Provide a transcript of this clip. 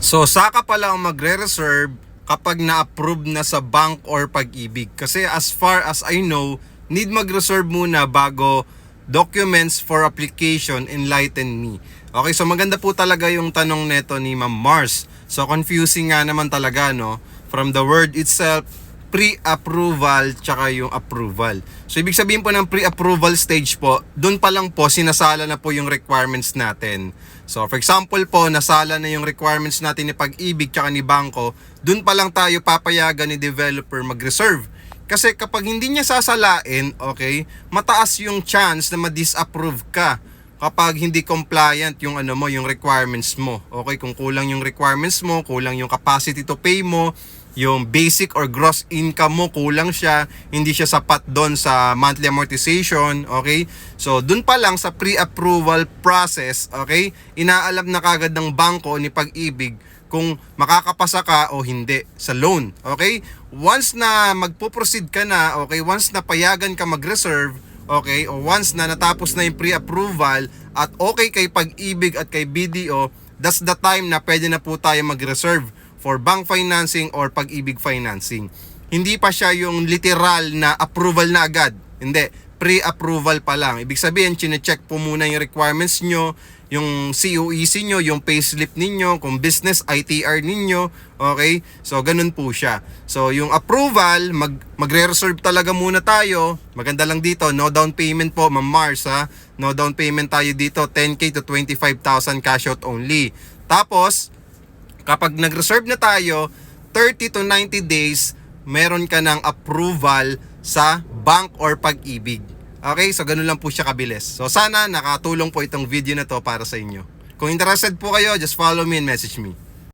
So, saka pala ang magre-reserve kapag na-approve na sa bank or Pag-ibig. Kasi as far as I know, need mag-reserve muna bago documents for application enlighten me. Okay, so maganda po talaga yung tanong neto ni Ma'am Mars. So, confusing nga naman talaga, no? From the word itself, pre-approval tsaka yung approval. So ibig sabihin po ng pre-approval stage po, dun pa lang po sinasala na po yung requirements natin. So for example po, nasala na yung requirements natin ni Pag-ibig tsaka ni Bangko, dun pa lang tayo papayagan ni developer mag-reserve. Kasi kapag hindi niya sasalain, okay, mataas yung chance na ma-disapprove ka kapag hindi compliant yung yung requirements mo. Okay, kung kulang yung requirements mo, kulang yung capacity to pay mo, yung basic or gross income mo kulang siya, hindi siya sapat doon sa monthly amortization, okay? So, doon pa lang sa pre-approval process, okay? Inaalam na kagad ng bangko ni Pag-ibig kung makakapasa ka o hindi sa loan, okay? Once na magpo-proceed ka na, okay? Once na payagan ka mag-reserve, okay? O once na natapos na yung pre-approval at okay kay Pag-ibig at kay BDO, that's the time na pwede na po tayo mag-reserve for bank financing or Pag-ibig financing. Hindi pa siya yung literal na approval na agad. Hindi, pre-approval pa lang. Ibig sabihin, chine-check po muna yung requirements nyo, yung COEC nyo, yung payslip ninyo, kung business ITR ninyo, okay? So, ganun po siya. So, yung approval, magre-reserve talaga muna tayo. Maganda lang dito, no down payment po, Ma'am Mars, ha? No down payment tayo dito, 10K to 25,000 cash out only. Tapos, kapag nag-reserve na tayo, 30 to 90 days, meron ka ng approval sa bank or Pag-ibig. Okay, so ganun lang po siya kabilis. So sana nakatulong po itong video na to para sa inyo. Kung interested po kayo, just follow me and message me.